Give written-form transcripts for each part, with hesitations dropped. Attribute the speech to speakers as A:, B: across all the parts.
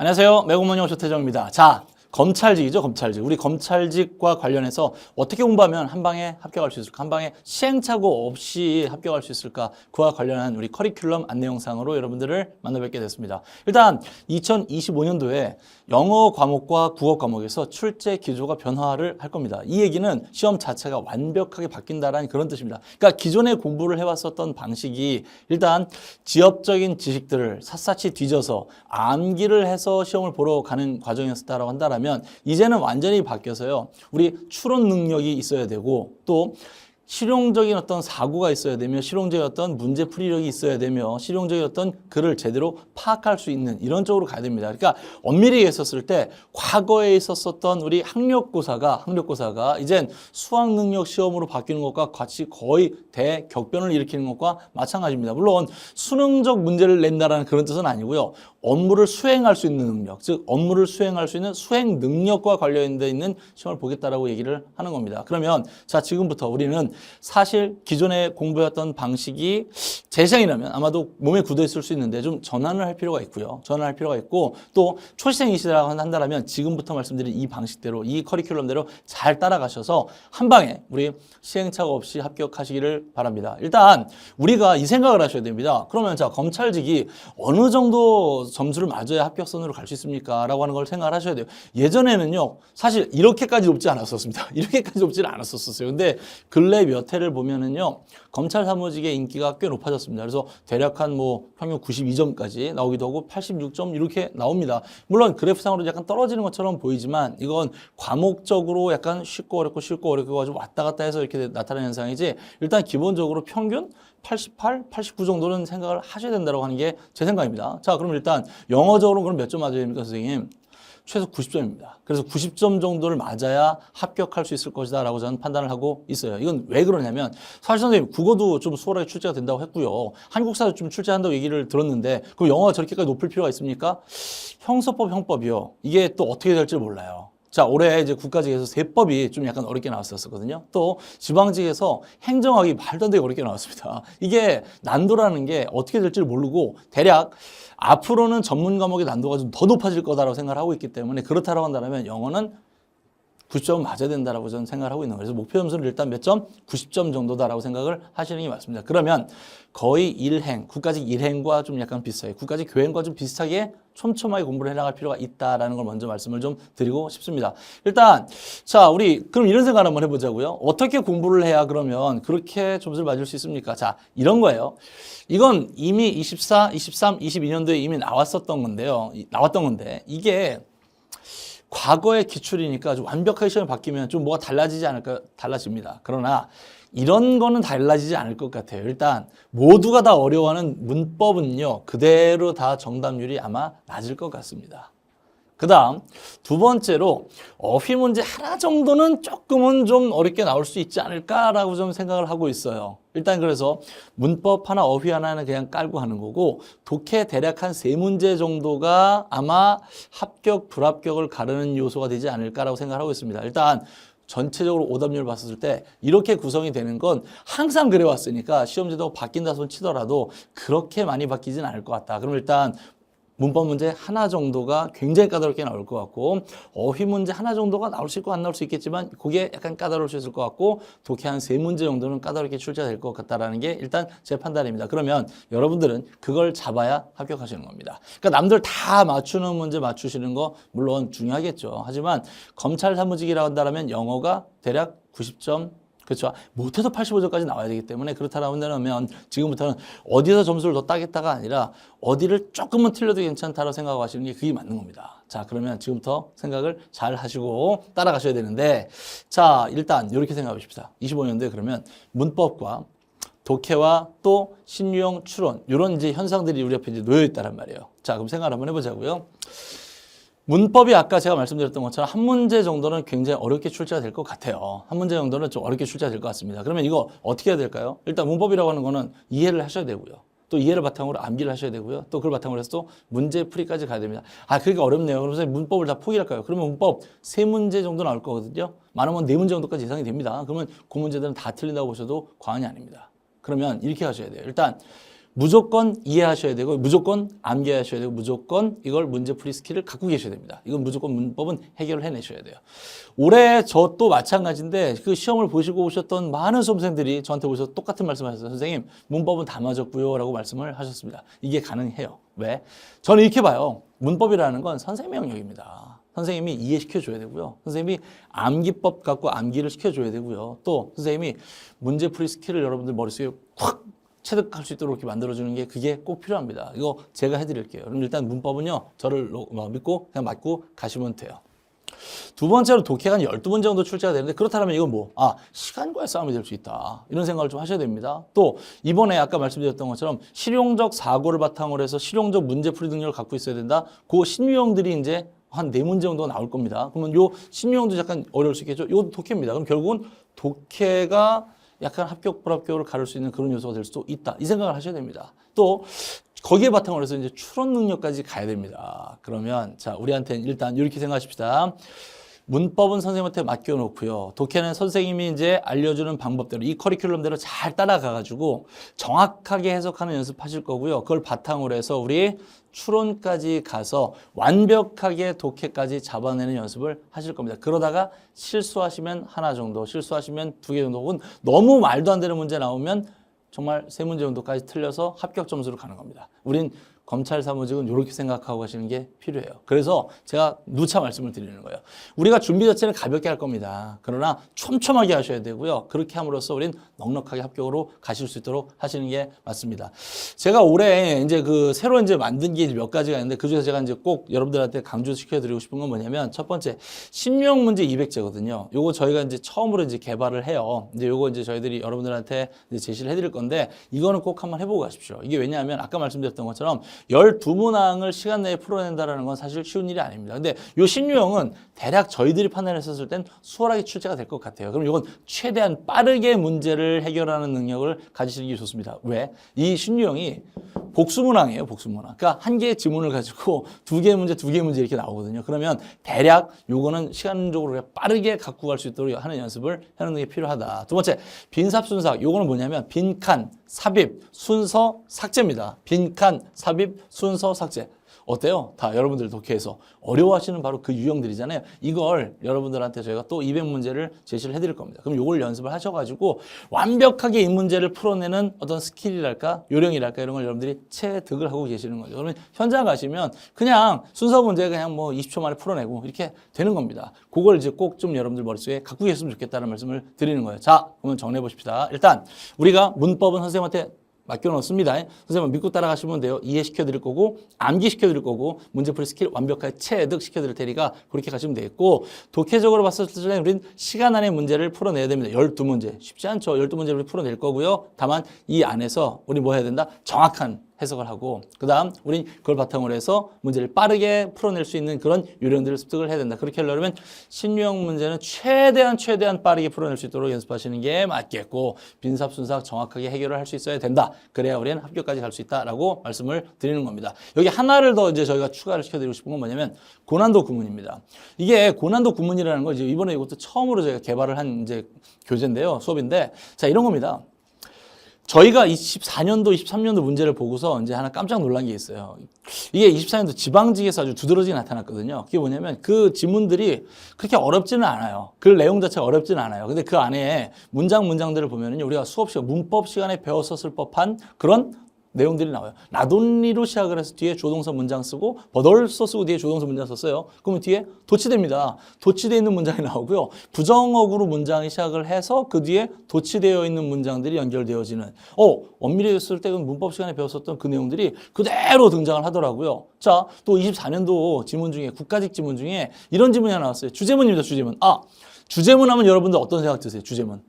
A: 안녕하세요. 매국문영 조태정입니다. 자, 검찰직이죠, 검찰직. 우리 검찰직과 관련해서 어떻게 공부하면 한 방에 합격할 수 있을까? 한 방에 시행착오 없이 합격할 수 있을까? 그와 관련한 우리 커리큘럼 안내 영상으로 여러분들을 만나뵙게 됐습니다. 일단 2025년도에 영어 과목과 국어 과목에서 출제 기조가 변화를 할 겁니다. 이 얘기는 시험 자체가 완벽하게 바뀐다라는 그런 뜻입니다. 그러니까 기존에 공부를 해왔었던 방식이 일단 지엽적인 지식들을 샅샅이 뒤져서 암기를 해서 시험을 보러 가는 과정이었다라고 한다면 이제는 완전히 바뀌어서요. 우리 추론 능력이 있어야 되고 또 실용적인 어떤 사고가 있어야 되며 실용적인 어떤 문제 풀이력이 있어야 되며 실용적인 어떤 글을 제대로 파악할 수 있는 이런 쪽으로 가야 됩니다. 그러니까 엄밀히 했었을 때 과거에 있었던 우리 학력고사가 이젠 수학 능력 시험으로 바뀌는 것과 같이 거의 대격변을 일으키는 것과 마찬가지입니다. 물론 수능적 문제를 낸다라는 그런 뜻은 아니고요. 업무를 수행할 수 있는 능력, 즉 업무를 수행할 수 있는 수행 능력과 관련돼 있는 시험을 보겠다라고 얘기를 하는 겁니다. 그러면 자, 지금부터 우리는 사실 기존에 공부했던 방식이 재생이라면 아마도 몸에 굳어 있을 수 있는데 좀 전환을 할 필요가 있고요. 전환할 필요가 있고 또 초시생이시라고 한다면 지금부터 말씀드린 이 방식대로 이 커리큘럼대로 잘 따라가셔서 한 방에 우리 시행착오 없이 합격하시기를 바랍니다. 일단 우리가 이 생각을 하셔야 됩니다. 그러면 자, 검찰직이 어느 정도 점수를 맞아야 합격선으로 갈 수 있습니까? 라고 하는 걸 생각을 하셔야 돼요. 예전에는요, 사실 이렇게까지 높지 않았었습니다. 이렇게까지 높지는 않았었어요. 근데 근래 몇 해를 보면은요, 검찰 사무직의 인기가 꽤 높아졌습니다. 그래서 대략 한 평균 92점까지 나오기도 하고 86점 이렇게 나옵니다. 물론 그래프상으로 약간 떨어지는 것처럼 보이지만 이건 과목적으로 약간 쉽고 어렵고 가지고 왔다 갔다 해서 이렇게 나타나는 현상이지 일단 기본적으로 평균 88, 89 정도는 생각을 하셔야 된다고 하는 게 제 생각입니다. 자, 그럼 일단 영어적으로 그럼 몇 점 맞아야 됩니까, 선생님? 최소 90점입니다. 그래서 90점 정도를 맞아야 합격할 수 있을 것이다 라고 저는 판단을 하고 있어요. 이건 왜 그러냐면 사실 선생님 국어도 좀 수월하게 출제가 된다고 했고요. 한국사도 좀 출제한다고 얘기를 들었는데 그럼 영어가 저렇게까지 높일 필요가 있습니까? 형서법, 형법이요. 이게 또 어떻게 될지 몰라요. 자, 올해 이제 국가직에서 세법이 좀 약간 어렵게 나왔었거든요. 또 지방직에서 행정학이 말도 안 되게 어렵게 나왔습니다. 이게 난도라는 게 어떻게 될지 모르고 대략 앞으로는 전문 과목의 난도가 좀 더 높아질 거다라고 생각을 하고 있기 때문에 그렇다고 한다면 영어는 90점 맞아야 된다라고 저는 생각을 하고 있는 거예요. 그래서 목표 점수는 일단 몇 점? 90점 정도다라고 생각을 하시는 게 맞습니다. 그러면 거의 일행, 국가직 일행과 좀 약간 비슷하게, 국가직 교행과 좀 비슷하게 촘촘하게 공부를 해나갈 필요가 있다라는 걸 먼저 말씀을 좀 드리고 싶습니다. 일단 자, 우리 그럼 이런 생각을 한번 해보자고요. 어떻게 공부를 해야 그러면 그렇게 점수를 맞을 수 있습니까? 자, 이런 거예요. 이건 이미 24, 23, 22년도에 이미 나왔던 건데 이게 과거의 기출이니까 좀 완벽하게 시험이 바뀌면 좀 뭐가 달라지지 않을까? 달라집니다. 그러나 이런 거는 달라지지 않을 것 같아요. 일단 모두가 다 어려워하는 문법은요, 그대로 다 정답률이 아마 낮을 것 같습니다. 그 다음 두 번째로 어휘 문제 하나 정도는 조금은 좀 어렵게 나올 수 있지 않을까라고 좀 생각을 하고 있어요. 일단 그래서 문법 하나 어휘 하나는 그냥 깔고 하는 거고 독해 대략 한 3문제 정도가 아마 합격 불합격을 가르는 요소가 되지 않을까라고 생각을 하고 있습니다. 일단 전체적으로 오답률 봤을 때 이렇게 구성이 되는 건 항상 그래왔으니까 시험제도가 바뀐다 손 치더라도 그렇게 많이 바뀌진 않을 것 같다. 그럼 일단 문법 문제 하나 정도가 굉장히 까다롭게 나올 것 같고 어휘 문제 하나 정도가 나올 수 있고 안 나올 수 있겠지만 그게 약간 까다로울 수 있을 것 같고 독해 한 3문제 정도는 까다롭게 출제가 될 것 같다라는 게 일단 제 판단입니다. 그러면 여러분들은 그걸 잡아야 합격하시는 겁니다. 그러니까 남들 다 맞추는 문제 맞추시는 거 물론 중요하겠죠. 하지만 검찰 사무직이라고 한다면 영어가 대략 90점 그렇죠. 못해도 85점까지 나와야 되기 때문에 그렇다면 지금부터는 어디서 점수를 더 따겠다가 아니라 어디를 조금만 틀려도 괜찮다고 생각하고 하시는 게 그게 맞는 겁니다. 자, 그러면 지금부터 생각을 잘 하시고 따라가셔야 되는데 자, 일단 이렇게 생각해 보십시다. 25년도에 그러면 문법과 독해와 또 신유형 추론 이런 이제 현상들이 우리 앞에 이제 놓여 있다란 말이에요. 자, 그럼 생각을 한번 해보자고요. 문법이 아까 제가 말씀드렸던 것처럼 한 문제 정도는 굉장히 어렵게 출제가 될 것 같아요. 한 문제 정도는 좀 어렵게 출제가 될 것 같습니다. 그러면 이거 어떻게 해야 될까요? 일단 문법이라고 하는 거는 이해를 하셔야 되고요. 또 이해를 바탕으로 암기를 하셔야 되고요. 또 그걸 바탕으로 해서 또 문제 풀이까지 가야 됩니다. 아, 그러니까 어렵네요. 그래서 문법을 다 포기할까요? 그러면 문법 3문제 정도 나올 거거든요. 많으면 4문제 정도까지 예상이 됩니다. 그러면 그 문제들은 다 틀린다고 보셔도 과언이 아닙니다. 그러면 이렇게 하셔야 돼요. 일단 무조건 이해하셔야 되고 무조건 암기하셔야 되고 무조건 이걸 문제풀이 스킬을 갖고 계셔야 됩니다. 이건 무조건 문법은 해결을 해내셔야 돼요. 올해 저 또 마찬가지인데 그 시험을 보시고 오셨던 많은 수험생들이 저한테 오셔서 똑같은 말씀하셨어요. 선생님, 문법은 다 맞았고요 라고 말씀을 하셨습니다. 이게 가능해요. 왜? 저는 이렇게 봐요. 문법이라는 건 선생님의 영역입니다. 선생님이 이해시켜줘야 되고요. 선생님이 암기법 갖고 암기를 시켜줘야 되고요. 또 선생님이 문제풀이 스킬을 여러분들 머릿속에 확 체득할 수 있도록 이렇게 만들어주는 게 그게 꼭 필요합니다. 이거 제가 해드릴게요. 그럼 일단 문법은요. 저를 믿고 그냥 맞고 가시면 돼요. 두 번째로 독해가 한 12번 정도 출제가 되는데 그렇다면 이건 뭐? 시간과의 싸움이 될 수 있다. 이런 생각을 좀 하셔야 됩니다. 또 이번에 아까 말씀드렸던 것처럼 실용적 사고를 바탕으로 해서 실용적 문제풀이 능력을 갖고 있어야 된다. 그 신유형들이 이제 한 4문제 정도 나올 겁니다. 그러면 요 신유형도 약간 어려울 수 있겠죠. 이것도 독해입니다. 그럼 결국은 독해가 약간 합격, 불합격을 가를 수 있는 그런 요소가 될 수도 있다. 이 생각을 하셔야 됩니다. 또 거기에 바탕으로 해서 이제 추론 능력까지 가야 됩니다. 그러면 자, 우리한테는 일단 이렇게 생각하십시다. 문법은 선생님한테 맡겨놓고요. 독해는 선생님이 이제 알려주는 방법대로 이 커리큘럼대로 잘 따라가가지고 정확하게 해석하는 연습하실 거고요. 그걸 바탕으로 해서 우리 추론까지 가서 완벽하게 독해까지 잡아내는 연습을 하실 겁니다. 그러다가 실수하시면 하나 정도, 실수하시면 2개 정도, 혹은 너무 말도 안 되는 문제 나오면 정말 3문제 정도까지 틀려서 합격 점수로 가는 겁니다. 우린 검찰 사무직은 이렇게 생각하고 가시는 게 필요해요. 그래서 제가 누차 말씀을 드리는 거예요. 우리가 준비 자체는 가볍게 할 겁니다. 그러나 촘촘하게 하셔야 되고요. 그렇게 함으로써 우린 넉넉하게 합격으로 가실 수 있도록 하시는 게 맞습니다. 제가 올해 이제 그 새로 이제 만든 게 몇 가지가 있는데 그중에서 제가 이제 꼭 여러분들한테 강조시켜 드리고 싶은 건 뭐냐면 첫 번째 신유형 문제 200제거든요. 요거 저희가 이제 처음으로 이제 개발을 해요. 이제 요거 이제 저희들이 여러분들한테 이제 제시를 해드릴 건데 이거는 꼭 한번 해보고 가십시오. 이게 왜냐하면 아까 말씀드렸던 것처럼 12문항을 시간 내에 풀어낸다는 건 사실 쉬운 일이 아닙니다. 근데 이 신유형은 대략 저희들이 판단했었을 땐 수월하게 출제가 될 것 같아요. 그럼 이건 최대한 빠르게 문제를 해결하는 능력을 가지시는 게 좋습니다. 왜? 이 신유형이 복수문항이에요. 복수문항. 그러니까 한 개의 지문을 가지고 2개의 문제, 2개의 문제 이렇게 나오거든요. 그러면 대략 요거는 시간적으로 빠르게 갖고 갈 수 있도록 하는 연습을 하는 게 필요하다. 두 번째, 빈삽순삭. 요거는 뭐냐면 빈칸, 삽입, 순서, 삭제입니다. 빈칸, 삽입, 순서, 삭제. 어때요? 다 여러분들 독해에서 어려워하시는 바로 그 유형들이잖아요. 이걸 여러분들한테 저희가 또 200문제를 제시를 해드릴 겁니다. 그럼 이걸 연습을 하셔가지고 완벽하게 이 문제를 풀어내는 어떤 스킬이랄까, 요령이랄까 이런 걸 여러분들이 체득을 하고 계시는 거죠. 그러면 현장 가시면 그냥 순서 문제 그냥 뭐 20초 만에 풀어내고 이렇게 되는 겁니다. 그걸 이제 꼭 좀 여러분들 머릿속에 갖고 계셨으면 좋겠다는 말씀을 드리는 거예요. 자, 그러면 정리해 보십시다. 일단 우리가 문법은 선생님한테 맡겨놓습니다. 선생님 믿고 따라가시면 돼요. 이해시켜 드릴 거고 암기시켜 드릴 거고 문제풀이 스킬 완벽하게 체득시켜 드릴 테니까 그렇게 가시면 되겠고 독해적으로 봤을 때 우리는 시간 안에 문제를 풀어내야 됩니다. 12문제. 쉽지 않죠. 12문제를 우리 풀어낼 거고요. 다만 이 안에서 우리 뭐 해야 된다? 정확한 해석을 하고 그 다음 우린 그걸 바탕으로 해서 문제를 빠르게 풀어낼 수 있는 그런 요령들을 습득을 해야 된다. 그렇게 하려면 신유형 문제는 최대한 빠르게 풀어낼 수 있도록 연습하시는 게 맞겠고 빈삽순삭 정확하게 해결을 할 수 있어야 된다. 그래야 우리는 합격까지 갈 수 있다라고 말씀을 드리는 겁니다. 여기 하나를 더 이제 저희가 추가를 시켜드리고 싶은 건 뭐냐면 고난도 구문입니다. 이게 고난도 구문이라는 거 이제 이번에 이것도 처음으로 저희가 개발을 한 이제 교재인데요. 수업인데 자 이런 겁니다. 저희가 24년도, 23년도 문제를 보고서 이제 하나 깜짝 놀란 게 있어요. 이게 24년도 지방직에서 아주 두드러지게 나타났거든요. 그게 뭐냐면 그 지문들이 그렇게 어렵지는 않아요. 그 내용 자체가 어렵지는 않아요. 근데 그 안에 문장들을 보면은 우리가 수업 시간, 문법 시간에 배웠었을 법한 그런 내용들이 나와요. 나돈리로 시작을 해서 뒤에 조동사 문장 쓰고 버덜써 쓰고 뒤에 조동사 문장 썼어요. 그러면 뒤에 도치대입니다. 도치되어 있는 문장이 나오고요. 부정어구로 문장이 시작을 해서 그 뒤에 도치되어 있는 문장들이 연결되어지는 엄밀히 했을 때 문법 시간에 배웠었던 그 내용들이 그대로 등장을 하더라고요. 자, 또 24년도 지문 중에 국가직 지문 중에 이런 지문이 하나 나왔어요. 주제문입니다. 주제문. 주제문 하면 여러분들 어떤 생각 드세요? 주제문.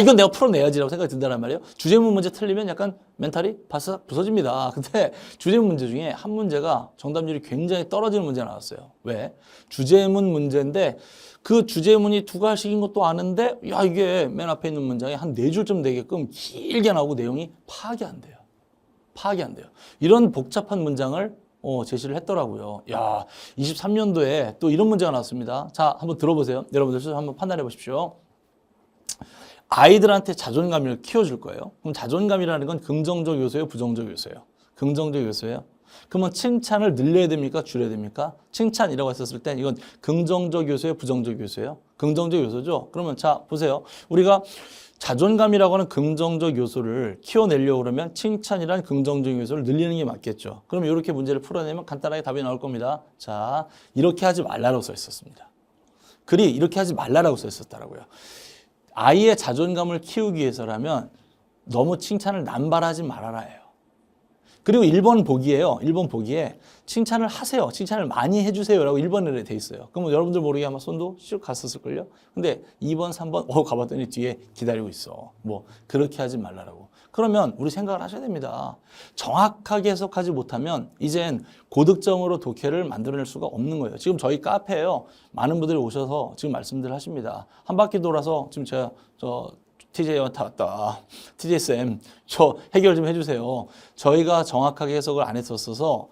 A: 이건 내가 풀어내야지라고 생각이 든다는 말이에요. 주제문 문제 틀리면 약간 멘탈이 바싹 부서집니다. 근데 주제문 문제 중에 한 문제가 정답률이 굉장히 떨어지는 문제가 나왔어요. 왜? 주제문 문제인데 그 주제문이 2가지인 것도 아는데 이게 맨 앞에 있는 문장이 한 4줄쯤 되게끔 길게 나오고 내용이 파악이 안 돼요. 파악이 안 돼요. 이런 복잡한 문장을 제시를 했더라고요. 23년도에 또 이런 문제가 나왔습니다. 자, 한번 들어보세요. 여러분들 한번 판단해 보십시오. 아이들한테 자존감을 키워줄 거예요. 그럼 자존감이라는 건 긍정적 요소예요, 부정적 요소예요? 긍정적 요소예요. 그러면 칭찬을 늘려야 됩니까? 줄여야 됩니까? 칭찬이라고 했었을 땐 이건 긍정적 요소예요, 부정적 요소예요? 긍정적 요소죠. 그러면 자, 보세요. 우리가 자존감이라고 하는 긍정적 요소를 키워내려고 그러면 칭찬이라는 긍정적 요소를 늘리는 게 맞겠죠. 그럼 이렇게 문제를 풀어내면 간단하게 답이 나올 겁니다. 자, 이렇게 하지 말라고 써 있었습니다. 글이 이렇게 하지 말라고 써 있었더라고요. 아이의 자존감을 키우기 위해서라면 너무 칭찬을 남발하지 말아라예요. 그리고 1번 보기에요. 1번 보기에 칭찬을 하세요. 칭찬을 많이 해주세요라고 1번에 돼 있어요. 그러면 여러분들 모르게 아마 손도 슉 갔었을걸요. 근데 2번, 3번 가봤더니 뒤에 기다리고 있어. 뭐 그렇게 하지 말라라고. 그러면 우리 생각을 하셔야 됩니다. 정확하게 해석하지 못하면 이젠 고득점으로 독해를 만들어낼 수가 없는 거예요. 지금 저희 카페에요. 많은 분들이 오셔서 지금 말씀들 하십니다. 한 바퀴 돌아서 지금 제가 TJ한테 왔다. TJ쌤, 저 해결 좀 해주세요. 저희가 정확하게 해석을 안 했었어서,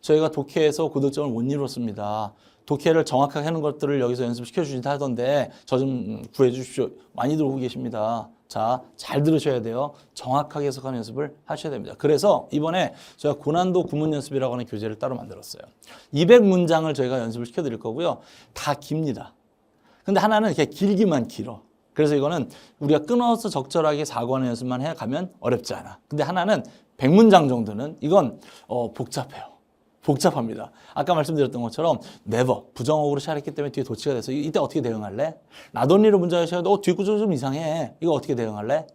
A: 저희가 독해에서 고득점을 못 이뤘습니다. 독해를 정확하게 하는 것들을 여기서 연습시켜 주신다 하던데, 저 좀 구해 주십시오. 많이들 오고 계십니다. 자, 잘 들으셔야 돼요. 정확하게 해석하는 연습을 하셔야 됩니다. 그래서 이번에 저희가 고난도 구문 연습이라고 하는 교재를 따로 만들었어요. 200문장을 저희가 연습을 시켜 드릴 거고요. 다 깁니다. 근데 하나는 이렇게 길기만 길어. 그래서 이거는 우리가 끊어서 적절하게 사고하는 연습만 해 가면 어렵지 않아. 근데 하나는 100문장 정도는 이건 복잡해요. 복잡합니다. 아까 말씀드렸던 것처럼 never 부정어구로 시작했기 때문에 뒤에 도치가 돼서 이때 어떻게 대응할래? 나돈니로 문장을 시작해도 뒷구조 좀 이상해. 이거 어떻게 대응할래?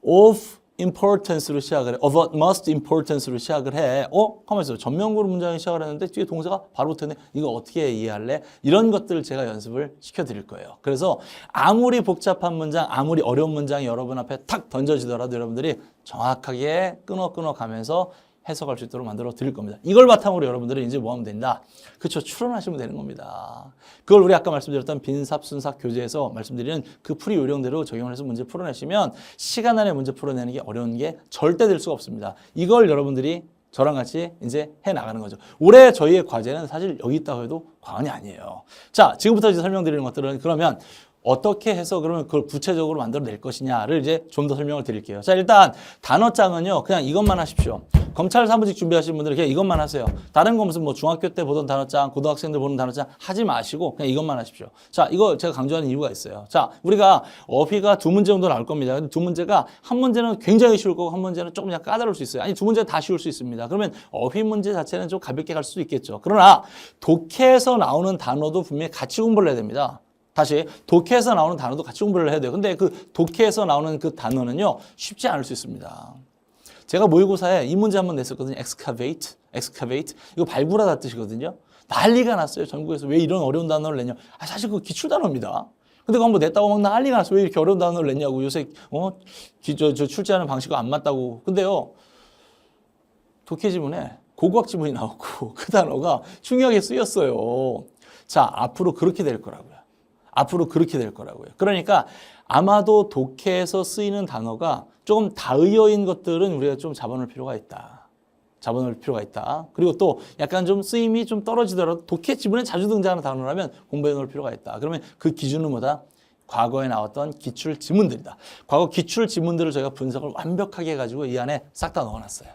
A: of importance로 시작을 해. of utmost importance로 시작을 해. 가만히 있어. 전면구로 문장을 시작을 했는데 뒤에 동사가 바로 붙었네. 이거 어떻게 이해할래? 이런 것들을 제가 연습을 시켜드릴 거예요. 그래서 아무리 복잡한 문장, 아무리 어려운 문장이 여러분 앞에 탁 던져지더라도 여러분들이 정확하게 끊어 가면서 해석할 수 있도록 만들어 드릴 겁니다. 이걸 바탕으로 여러분들은 이제 뭐 하면 된다? 그렇죠. 추론하시면 되는 겁니다. 그걸 우리 아까 말씀드렸던 빈삽, 순삭 교재에서 말씀드리는 그 풀이 요령대로 적용을 해서 문제 풀어내시면 시간 안에 문제 풀어내는 게 어려운 게 절대 될 수가 없습니다. 이걸 여러분들이 저랑 같이 이제 해 나가는 거죠. 올해 저희의 과제는 사실 여기 있다고 해도 과언이 아니에요. 자, 지금부터 이제 설명드리는 것들은 그러면 어떻게 해서 그러면 그걸 구체적으로 만들어낼 것이냐를 이제 좀 더 설명을 드릴게요. 자, 일단 단어장은요, 그냥 이것만 하십시오. 검찰 사무직 준비하시는 분들은 그냥 이것만 하세요. 다른 거 무슨 뭐 중학교 때 보던 단어장, 고등학생들 보는 단어장 하지 마시고 그냥 이것만 하십시오. 자, 이거 제가 강조하는 이유가 있어요. 자, 우리가 어휘가 2문제 정도 나올 겁니다. 근데 2문제가 한 문제는 굉장히 쉬울 거고 한 문제는 조금 약간 까다로울 수 있어요. 아니, 2문제 다 쉬울 수 있습니다. 그러면 어휘 문제 자체는 좀 가볍게 갈 수도 있겠죠. 그러나 독해에서 나오는 단어도 분명히 같이 공부를 해야 됩니다. 다시 독해에서 나오는 단어도 같이 공부를 해야 돼요. 근데 그 독해에서 나오는 그 단어는요, 쉽지 않을 수 있습니다. 제가 모의고사에 이 문제 한번 냈었거든요. excavate. 이거 발굴하다 뜻이거든요. 난리가 났어요. 전국에서 왜 이런 어려운 단어를 냈냐. 사실 그거 기출 단어입니다. 근데 그거 한번 냈다고 막 난리가 났어요. 왜 이렇게 어려운 단어를 냈냐고. 요새 저 출제하는 방식과 안 맞다고. 근데요, 독해 지문에 고고학 지문이 나오고 그 단어가 중요하게 쓰였어요. 자, 앞으로 그렇게 될 거라고요. 앞으로 그렇게 될 거라고요. 그러니까 아마도 독해에서 쓰이는 단어가 조금 다의어인 것들은 우리가 좀 잡아놓을 필요가 있다. 잡아놓을 필요가 있다. 그리고 또 약간 좀 쓰임이 좀 떨어지더라도 독해 지문에 자주 등장하는 단어라면 공부해 놓을 필요가 있다. 그러면 그 기준은 뭐다? 과거에 나왔던 기출 지문들이다. 과거 기출 지문들을 저희가 분석을 완벽하게 해가지고 이 안에 싹 다 넣어놨어요.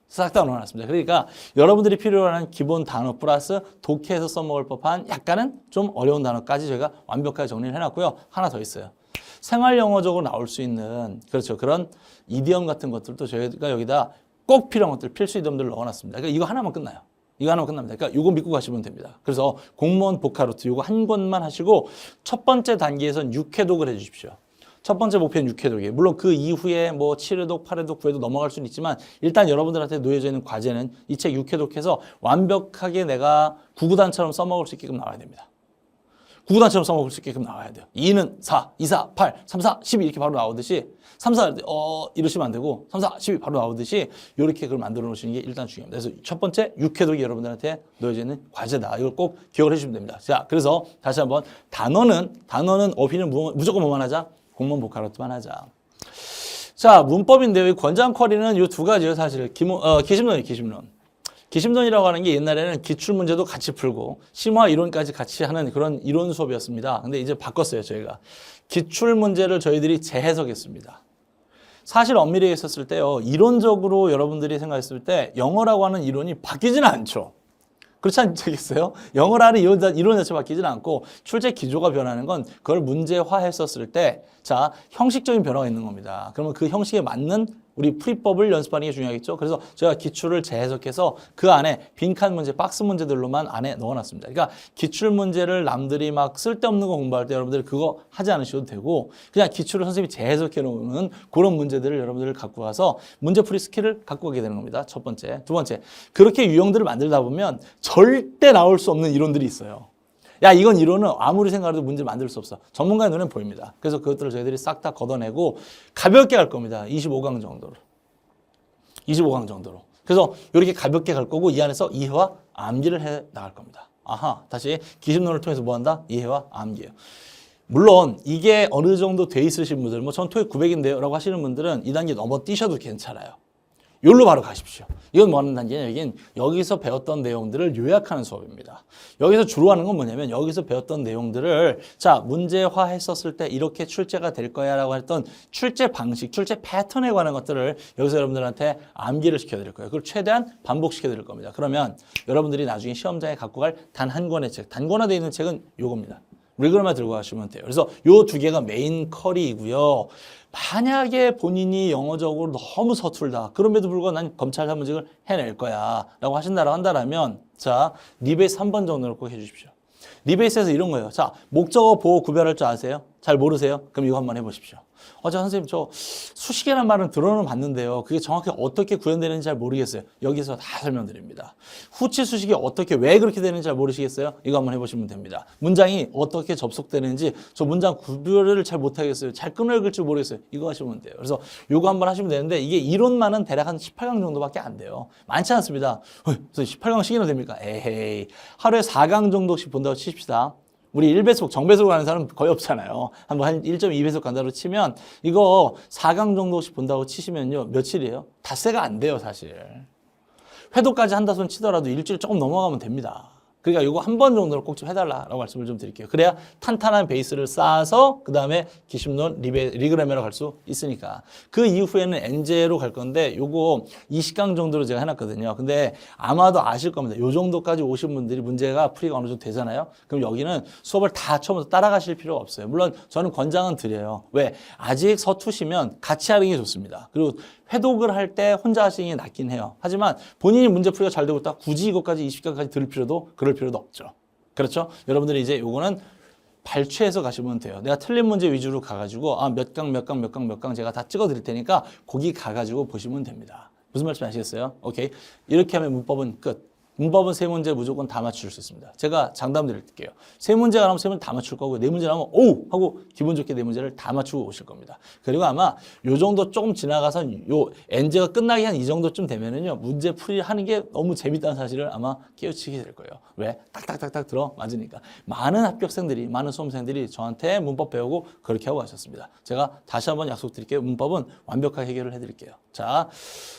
A: 싹 다 넣어놨습니다. 그러니까 여러분들이 필요로 하는 기본 단어 플러스 독해에서 써먹을 법한 약간은 좀 어려운 단어까지 저희가 완벽하게 정리를 해놨고요. 하나 더 있어요. 생활 영어적으로 나올 수 있는 그렇죠. 그런 이디엄 같은 것들도 저희가 여기다 꼭 필요한 것들, 필수 이디엄들을 넣어놨습니다. 그러니까 이거 하나만 끝나요. 이거 하나만 끝납니다. 그러니까 이거 믿고 가시면 됩니다. 그래서 공무원 보카로트 이거 한 권만 하시고 첫 번째 단계에선 6회독을 해주십시오. 첫 번째 목표는 6회독이에요. 물론 그 이후에 뭐 7회독, 8회독, 9회독 넘어갈 수는 있지만 일단 여러분들한테 놓여져 있는 과제는 이 책 6회독해서 완벽하게 내가 구구단처럼 써먹을 수 있게끔 나와야 됩니다. 구구단처럼 써먹을 수 있게끔 나와야 돼요. 2는 4, 2, 4, 8, 3, 4, 12 이렇게 바로 나오듯이 3, 4 이러시면 안 되고 3, 4, 12 바로 나오듯이 이렇게 그걸 만들어 놓으시는 게 일단 중요합니다. 그래서 첫 번째 6회독이 여러분들한테 놓여져 있는 과제다. 이걸 꼭 기억을 해주시면 됩니다. 자, 그래서 다시 한번 단어는 어휘는 무조건 뭐만 하자? 공무원 보카로트만 하자. 자, 문법인데요. 이 권장 쿼리는 이 두 가지예요, 사실. 기심론이에요, 기심론. 기심론이라고 하는 게 옛날에는 기출문제도 같이 풀고 심화 이론까지 같이 하는 그런 이론 수업이었습니다. 근데 이제 바꿨어요, 저희가. 기출문제를 저희들이 재해석했습니다. 사실 엄밀히 했었을 때요, 이론적으로 여러분들이 생각했을 때 영어라고 하는 이론이 바뀌지는 않죠. 그렇지 않겠어요? 영어라는 이론 자체가 바뀌지는 않고 출제 기조가 변하는 건 그걸 문제화했었을 때, 자, 형식적인 변화가 있는 겁니다. 그러면 그 형식에 맞는 우리 풀이법을 연습하는 게 중요하겠죠. 그래서 제가 기출을 재해석해서 그 안에 빈칸 문제, 박스 문제들로만 안에 넣어놨습니다. 그러니까 기출 문제를 남들이 막 쓸데없는 거 공부할 때 여러분들이 그거 하지 않으셔도 되고 그냥 기출을 선생님이 재해석해 놓는 그런 문제들을 여러분들 갖고 가서 문제풀이 스킬을 갖고 가게 되는 겁니다. 첫 번째. 두 번째, 그렇게 유형들을 만들다 보면 절대 나올 수 없는 이론들이 있어요. 야, 이건 이론은 아무리 생각해도 문제를 만들 수 없어. 전문가의 눈에는 보입니다. 그래서 그것들을 저희들이 싹 다 걷어내고 가볍게 갈 겁니다. 25강 정도로. 25강 정도로. 그래서 이렇게 가볍게 갈 거고 이 안에서 이해와 암기를 해 나갈 겁니다. 아하, 다시 기심론을 통해서 뭐 한다? 이해와 암기예요. 물론 이게 어느 정도 돼 있으신 분들, 뭐 전 토익 900인데요 라고 하시는 분들은 이 단계 넘어 뛰셔도 괜찮아요. 여기로 바로 가십시오. 이건 뭐 하는 단계냐? 여기서 배웠던 내용들을 요약하는 수업입니다. 여기서 주로 하는 건 뭐냐면 여기서 배웠던 내용들을 자, 문제화 했었을 때 이렇게 출제가 될 거야 라고 했던 출제 방식, 출제 패턴에 관한 것들을 여기서 여러분들한테 암기를 시켜드릴 거예요. 그걸 최대한 반복시켜드릴 겁니다. 그러면 여러분들이 나중에 시험장에 갖고 갈 단 한 권의 책, 단권화되어 있는 책은 요겁니다. 리그럼만 들고 가시면 돼요. 그래서 요 두 개가 메인 커리이고요. 만약에 본인이 영어적으로 너무 서툴다. 그럼에도 불구하고 난 검찰 사무직을 해낼 거야. 라고 하신다고 한다면 자, 리베이스 3번 정도를 꼭 해주십시오. 리베이스에서 이런 거예요. 자, 목적어 보호 구별할 줄 아세요? 잘 모르세요? 그럼 이거 한번 해보십시오. 저 선생님 저 수식이라는 말은 들어는 봤는데요. 그게 정확히 어떻게 구현되는지 잘 모르겠어요. 여기서 다 설명드립니다. 후치 수식이 어떻게 왜 그렇게 되는지 잘 모르시겠어요? 이거 한번 해보시면 됩니다. 문장이 어떻게 접속되는지 저 문장 구별을 잘 못하겠어요. 잘 끊어 읽을 줄 모르겠어요. 이거 하시면 돼요. 그래서 이거 한번 하시면 되는데 이게 이론만은 대략 한 18강 정도밖에 안 돼요. 많지 않습니다. 그래서 18강씩이나 됩니까? 에헤이. 하루에 4강 정도씩 본다고 치십시다. 우리 1배속, 정배속 가는 사람은 거의 없잖아요. 한 1.2배속 간다고 치면 이거 4강 정도씩 본다고 치시면요. 며칠이에요? 닷새가 안 돼요, 사실. 회도까지 한다 손 치더라도 일주일 조금 넘어가면 됩니다. 그러니까 이거 한 번 정도는 꼭 좀 해달라라고 말씀을 좀 드릴게요. 그래야 탄탄한 베이스를 쌓아서 그 다음에 기심론, 리그레메로 갈 수 있으니까. 그 이후에는 엔제로 갈 건데 요거 20강 정도로 제가 해놨거든요. 근데 아마도 아실 겁니다. 요 정도까지 오신 분들이 문제가 풀이가 어느 정도 되잖아요. 그럼 여기는 수업을 다 처음부터 따라가실 필요가 없어요. 물론 저는 권장은 드려요. 왜? 아직 서투시면 같이 하는 게 좋습니다. 그리고 회독을 할 때 혼자 하시는 게 낫긴 해요. 하지만 본인이 문제풀이가 잘 되고 있다. 굳이 이것까지 20강까지 들을 필요도 그럴 필요도 없죠. 그렇죠? 여러분들이 이제 요거는 발췌해서 가시면 돼요. 내가 틀린 문제 위주로 가가지고 몇 강 제가 다 찍어 드릴 테니까 거기 가가지고 보시면 됩니다. 무슨 말씀 아시겠어요? 오케이. 이렇게 하면 문법은 끝. 문법은 3문제 무조건 다 맞출 수 있습니다. 제가 장담 드릴게요. 3문제가 나오면 3문 다 맞출 거고 4문제 나오면 오! 하고 기분 좋게 4문제를 다 맞추고 오실 겁니다. 그리고 아마 요 정도 조금 지나가서 요 엔제가 끝나기 한 이 정도쯤 되면은요. 문제 풀이 하는 게 너무 재밌다는 사실을 아마 깨우치게 될 거예요. 왜? 딱딱딱딱 들어 맞으니까. 많은 합격생들이, 많은 수험생들이 저한테 문법 배우고 그렇게 하고 가셨습니다. 제가 다시 한번 약속드릴게요. 문법은 완벽하게 해결을 해드릴게요. 자,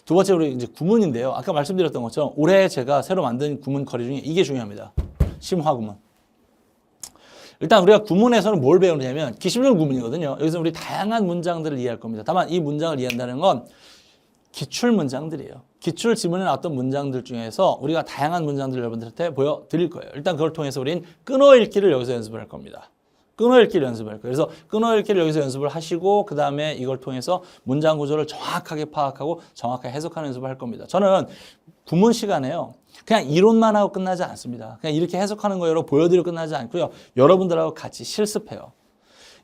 A: 두 번째 우리 이제 구문인데요. 아까 말씀드렸던 것처럼 올해 제가 새로 만든 구문 커리 중에 이게 중요합니다. 심화 구문. 일단 우리가 구문에서는 뭘 배우느냐면 기심론 구문이거든요. 여기서 우리 다양한 문장들을 이해할 겁니다. 다만 이 문장을 이해한다는 건 기출 문장들이에요. 기출 지문에 나왔던 문장들 중에서 우리가 다양한 문장들을 여러분들한테 보여드릴 거예요. 일단 그걸 통해서 우린 끊어읽기를 여기서 연습을 할 겁니다. 끊어읽기를 연습할 거예요. 그래서 끊어읽기를 여기서 연습을 하시고 그 다음에 이걸 통해서 문장 구조를 정확하게 파악하고 정확하게 해석하는 연습을 할 겁니다. 저는 구문 시간에요. 그냥 이론만 하고 끝나지 않습니다. 그냥 이렇게 해석하는 거로 보여드리고 끝나지 않고요. 여러분들하고 같이 실습해요.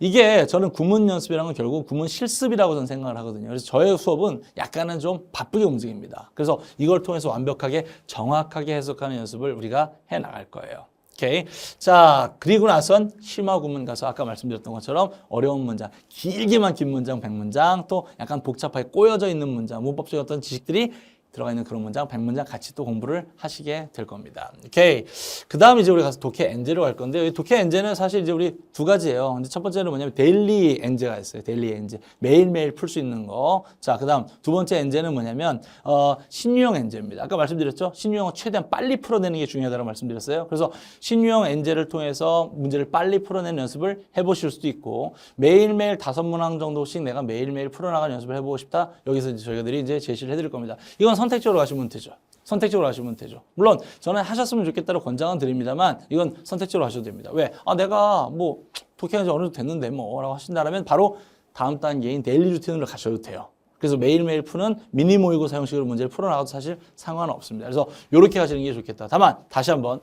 A: 이게 저는 구문 연습이라는 건 결국 구문 실습이라고 저는 생각을 하거든요. 그래서 저의 수업은 약간은 좀 바쁘게 움직입니다. 그래서 이걸 통해서 완벽하게 정확하게 해석하는 연습을 우리가 해 나갈 거예요. 오케이. 자, 그리고 나선 심화 구문 가서 아까 말씀드렸던 것처럼 어려운 문장, 길게만 긴 문장 100문장, 또 약간 복잡하게 꼬여져 있는 문장, 문법적인 어떤 지식들이 들어가 있는 그런 문장, 100문장 같이 또 공부를 하시게 될 겁니다. 오케이. 그 다음 이제 우리 가서 독해 엔제로 갈 건데, 독해 엔제는 사실 이제 우리 두 가지예요. 근데 첫 번째는 뭐냐면 데일리 엔제가 있어요. 데일리 엔제. 매일매일 풀 수 있는 거. 자, 그 다음 두 번째 엔제는 뭐냐면, 신유형 엔제입니다. 아까 말씀드렸죠? 신유형은 최대한 빨리 풀어내는 게 중요하다고 말씀드렸어요. 그래서 신유형 엔제를 통해서 문제를 빨리 풀어내는 연습을 해보실 수도 있고, 매일매일 5문항 정도씩 내가 매일매일 풀어나가는 연습을 해보고 싶다. 여기서 이제 저희들이 이제 제시를 해드릴 겁니다. 이건 선택적으로 가시면 되죠. 선택적으로 하시면 되죠. 물론 저는 하셨으면 좋겠다고 권장은 드립니다만 이건 선택적으로 하셔도 됩니다. 왜? 내가 뭐 독해가 어느 정도 됐는데 뭐라고 하신다면 바로 다음 단계인 데일리 루틴으로 가셔도 돼요. 그래서 매일매일 푸는 미니 모의고 사용식으로 문제를 풀어나가도 사실 상관없습니다. 그래서 이렇게 하시는 게 좋겠다. 다만 다시 한번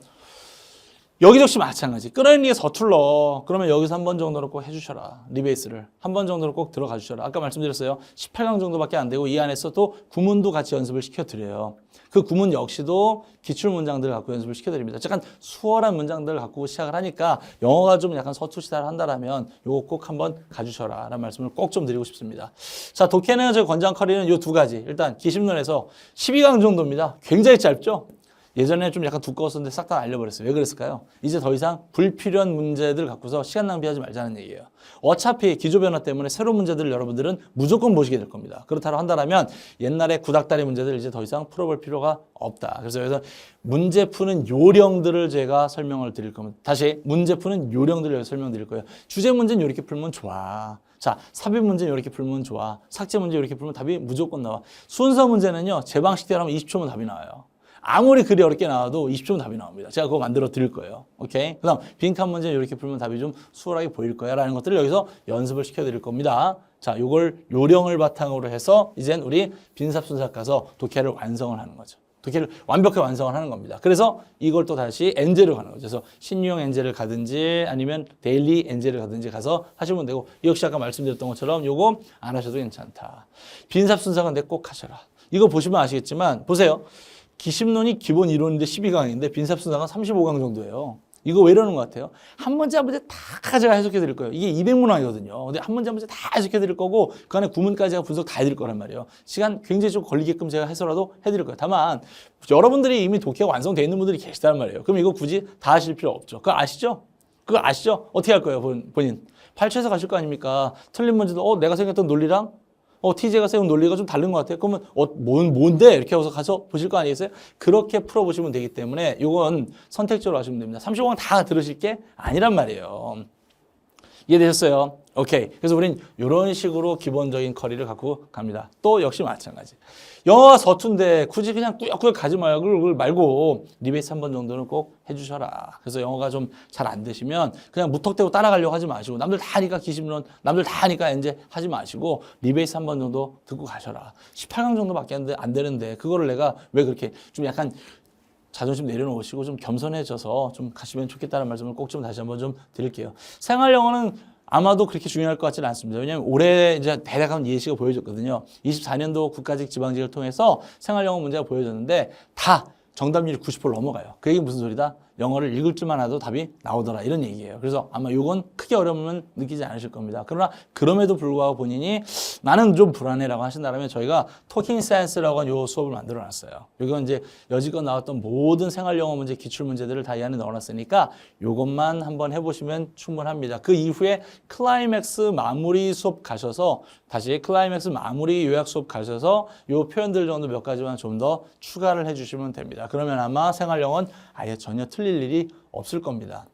A: 여기 역시 마찬가지. 끌어내는 게 서툴러. 그러면 여기서 한 번 정도는 꼭 해주셔라. 리베이스를. 한 번 정도는 꼭 들어가 주셔라. 아까 말씀드렸어요. 18강 정도밖에 안 되고 이 안에서 또 구문도 같이 연습을 시켜드려요. 그 구문 역시도 기출문장들을 갖고 연습을 시켜드립니다. 약간 수월한 문장들을 갖고 시작을 하니까 영어가 좀 약간 서투시다를 한다라면 요거 꼭 한번 가주셔라 라는 말씀을 꼭 좀 드리고 싶습니다. 자, 독해는 저희 권장 커리는 요 두 가지. 일단 기심론에서 12강 정도입니다. 굉장히 짧죠? 예전에 좀 약간 두꺼웠었는데 싹 다 날려버렸어요. 왜 그랬을까요? 이제 더 이상 불필요한 문제들 갖고서 시간 낭비하지 말자는 얘기예요. 어차피 기조변화 때문에 새로운 문제들을 여러분들은 무조건 보시게 될 겁니다. 그렇다고 한다면 옛날에 구닥다리 문제들 이제 더 이상 풀어볼 필요가 없다. 그래서 여기서 문제 푸는 요령들을 제가 설명을 드릴 겁니다. 다시 문제 푸는 요령들을 설명드릴 거예요. 주제 문제는 이렇게 풀면 좋아. 자, 삽입 문제는 이렇게 풀면 좋아. 삭제 문제 이렇게 풀면 답이 무조건 나와. 순서 문제는요. 제 방식대로 하면 20초면 답이 나와요. 아무리 글이 어렵게 나와도 20초면 답이 나옵니다. 제가 그거 만들어 드릴 거예요. 오케이? 그 다음, 빈칸 문제 이렇게 풀면 답이 좀 수월하게 보일 거야. 라는 것들을 여기서 연습을 시켜 드릴 겁니다. 자, 요걸 요령을 바탕으로 해서 이젠 우리 빈삽순삭 가서 독해를 완성을 하는 거죠. 독해를 완벽하게 완성을 하는 겁니다. 그래서 이걸 또 다시 엔제로 가는 거죠. 그래서 신유형 엔제를 가든지 아니면 데일리 엔제를 가든지 가서 하시면 되고, 역시 아까 말씀드렸던 것처럼 요거 안 하셔도 괜찮다. 빈삽순삭은 근데 꼭 하셔라. 이거 보시면 아시겠지만, 보세요. 기심론이 기본 이론인데 12강인데 빈삽순삭은 35강 정도예요. 이거 왜 이러는 것 같아요? 한 문제 한 문제 다 제가 해석해 드릴 거예요. 이게 200문항이거든요. 근데 한 문제 한 문제 다 해석해 드릴 거고 그 안에 구문까지 제가 분석 다 해드릴 거란 말이에요. 시간 굉장히 좀 걸리게끔 제가 해서라도 해드릴 거예요. 다만 여러분들이 이미 독해가 완성되어 있는 분들이 계시단 말이에요. 그럼 이거 굳이 다 하실 필요 없죠. 그거 아시죠? 그거 아시죠? 어떻게 할 거예요, 본인? 발췌해서 가실 거 아닙니까? 틀린 문제도 내가 생각했던 논리랑 TJ가 세운 논리가 좀 다른 것 같아요. 그러면 뭔데? 이렇게 해서 가서 보실 거 아니겠어요? 그렇게 풀어보시면 되기 때문에 이건 선택적으로 하시면 됩니다. 35강 다 들으실 게 아니란 말이에요. 이해되셨어요? 오케이. 그래서 우린 이런 식으로 기본적인 커리를 갖고 갑니다. 또 역시 마찬가지. 영어가 서툰데 굳이 그냥 꾸역꾸역 가지 말고 리베이스 한 번 정도는 꼭 해주셔라. 그래서 영어가 좀 잘 안 되시면 그냥 무턱대고 따라가려고 하지 마시고 남들 다 하니까 기심론, 남들 다 하니까 이제 하지 마시고 리베이스 한 번 정도 듣고 가셔라. 18강 정도밖에 안 되는데 그거를 내가 왜 그렇게 좀 약간 자존심 내려놓으시고 좀 겸손해져서 좀 가시면 좋겠다는 말씀을 꼭 좀 다시 한번 좀 드릴게요. 생활 영어는 아마도 그렇게 중요할 것 같지는 않습니다. 왜냐하면 올해 이제 대략한 예시가 보여졌거든요. 24년도 국가직 지방직을 통해서 생활 영어 문제가 보여졌는데 다 정답률이 90% 넘어가요. 그 얘기 무슨 소리다? 영어를 읽을 줄만 알아도 답이 나오더라 이런 얘기예요. 그래서 아마 이건 크게 어려움은 느끼지 않으실 겁니다. 그러나 그럼에도 불구하고 본인이 나는 좀 불안해라고 하신다면 저희가 토킹 사이언스라고 하는 요 수업을 만들어 놨어요. 이건 이제 여지껏 나왔던 모든 생활 영어 문제, 기출 문제들을 다 이 안에 넣어놨으니까 이것만 한번 해보시면 충분합니다. 그 이후에 클라이맥스 마무리 수업 가셔서 다시 클라이맥스 마무리 요약 수업 가셔서 요 표현들 정도 몇 가지만 좀 더 추가를 해주시면 됩니다. 그러면 아마 생활 영어는 아예 전혀 틀릴 일이 없을 겁니다.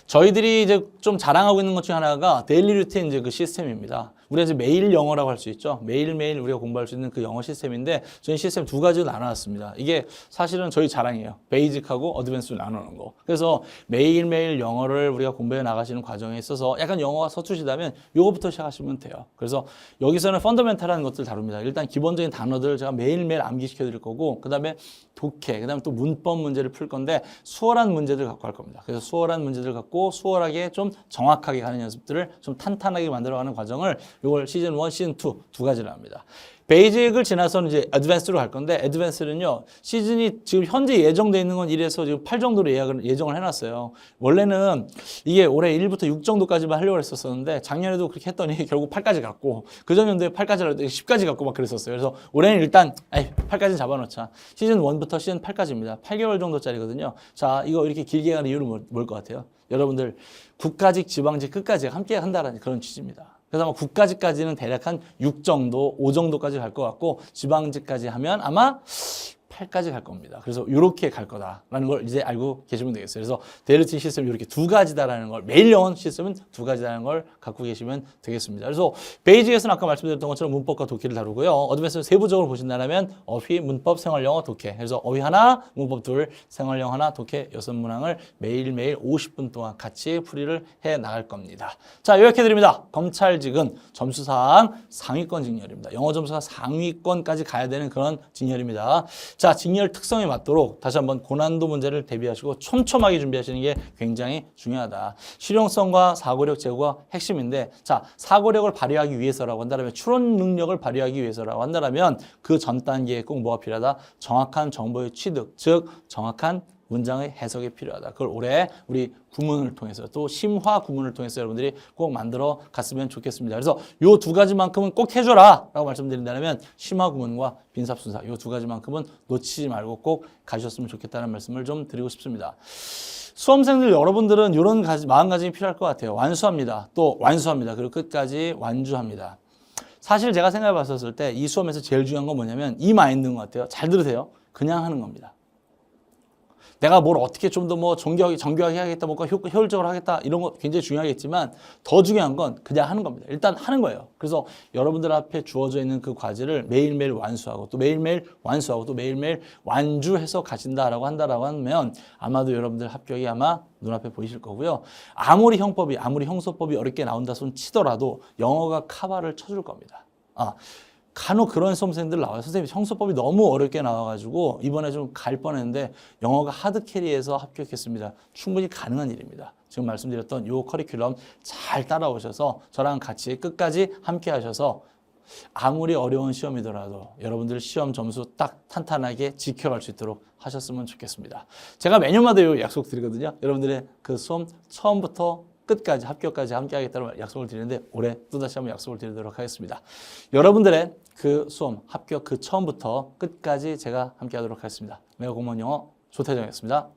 A: 저희들이 이제 좀 자랑하고 있는 것 중에 하나가 데일리 루틴 이제 그 시스템입니다. 우리가 이제 매일 영어라고 할 수 있죠. 매일매일 우리가 공부할 수 있는 그 영어 시스템인데 저희 시스템 두 가지로 나눠놨습니다. 이게 사실은 저희 자랑이에요. 베이직하고 어드밴스로 나누는 거. 그래서 매일매일 영어를 우리가 공부해 나가시는 과정에 있어서 약간 영어가 서투시다면 요거부터 시작하시면 돼요. 그래서 여기서는 펀더멘탈한 것들 다룹니다. 일단 기본적인 단어들을 제가 매일매일 암기시켜 드릴 거고 그 다음에 독해, 그 다음에 또 문법 문제를 풀 건데 수월한 문제들 갖고 할 겁니다. 그래서 수월한 문제들 갖고 수월하게 좀 정확하게 가는 연습들을 좀 탄탄하게 만들어가는 과정을 이걸 시즌 1, 시즌 2 두 가지를 합니다. 베이직을 지나서는 이제 어드밴스로 갈 건데 어드밴스는요. 시즌이 지금 현재 예정돼 있는 건 1에서 지금 8 정도로 예정을 해놨어요. 원래는 이게 올해 1부터 6 정도까지만 하려고 했었는데 작년에도 그렇게 했더니 결국 8까지 갔고 그전 연도에 8까지 하려고 10까지 갔고 막 그랬었어요. 그래서 올해는 일단 8까지 잡아놓자. 시즌 1부터 시즌 8까지입니다. 8개월 정도짜리거든요. 자, 이거 이렇게 길게 가는 이유는 뭘 것 같아요? 여러분들 국가직, 지방직 끝까지 함께 한다는 그런 취지입니다. 그래서 아마 국가직까지는 대략 한 6 정도, 5 정도까지 갈 것 같고 지방직까지 하면 아마 8까지 갈 겁니다. 그래서 이렇게 갈 거다라는 걸 이제 알고 계시면 되겠어요. 그래서 데일리티 시스템이 이렇게 두 가지다라는 걸, 매일 영어 시스템은 두 가지다라는 걸 갖고 계시면 되겠습니다. 그래서 베이직에서는 아까 말씀드렸던 것처럼 문법과 독해를 다루고요. 어드밴스는 세부적으로 보신다면 어휘, 문법, 생활영어, 독해. 그래서 어휘 하나, 문법 둘, 생활영어 하나, 독해 6문항을 매일매일 50분 동안 같이 풀이를 해 나갈 겁니다. 자, 요약해 드립니다. 검찰직은 점수상 상위권 직렬입니다. 영어 점수가 상위권까지 가야 되는 그런 직렬입니다. 자, 직렬 특성에 맞도록 다시 한번 고난도 문제를 대비하시고 촘촘하게 준비하시는 게 굉장히 중요하다. 실용성과 사고력 제고가 핵심인데, 자, 사고력을 발휘하기 위해서라고 한다면, 추론 능력을 발휘하기 위해서라고 한다면 그 전 단계에 꼭 뭐가 필요하다? 정확한 정보의 취득, 즉 정확한 문장의 해석이 필요하다. 그걸 올해 우리 구문을 통해서 또 심화 구문을 통해서 여러분들이 꼭 만들어 갔으면 좋겠습니다. 그래서 요 두 가지만큼은 꼭 해줘라 라고 말씀드린다면 심화 구문과 빈삽순사 요 두 가지만큼은 놓치지 말고 꼭 가셨으면 좋겠다는 말씀을 좀 드리고 싶습니다. 수험생들 여러분들은 이런 마음가짐이 필요할 것 같아요. 완수합니다. 또 완수합니다. 그리고 끝까지 완주합니다. 사실 제가 생각해 봤었을 때 이 수험에서 제일 중요한 건 뭐냐면 이 마인드인 것 같아요. 잘 들으세요. 그냥 하는 겁니다. 내가 뭘 어떻게 좀 더 뭐 정교하게 해야겠다, 뭔가 효율적으로 하겠다 이런 거 굉장히 중요하겠지만 더 중요한 건 그냥 하는 겁니다. 일단 하는 거예요. 그래서 여러분들 앞에 주어져 있는 그 과제를 매일매일 완수하고 또 매일매일 완수하고 또 매일매일 완주해서 가신다라고 한다라고 하면 아마도 여러분들 합격이 아마 눈앞에 보이실 거고요. 아무리 형소법이 어렵게 나온다 손 치더라도 영어가 카바를 쳐줄 겁니다. 간혹 그런 수험생들 나와요. 선생님 형소법이 너무 어렵게 나와가지고 이번에 좀 갈 뻔했는데 영어가 하드캐리해서 합격했습니다. 충분히 가능한 일입니다. 지금 말씀드렸던 요 커리큘럼 잘 따라오셔서 저랑 같이 끝까지 함께 하셔서 아무리 어려운 시험이더라도 여러분들 시험 점수 딱 탄탄하게 지켜갈 수 있도록 하셨으면 좋겠습니다. 제가 매년마다 요 약속 드리거든요. 여러분들의 그 수험 처음부터 끝까지 합격까지 함께 하겠다는 약속을 드리는데 올해 또다시 한번 약속을 드리도록 하겠습니다. 여러분들의 그 수험 합격 그 처음부터 끝까지 제가 함께 하도록 하겠습니다. 메가공무원 영어 조태정이었습니다.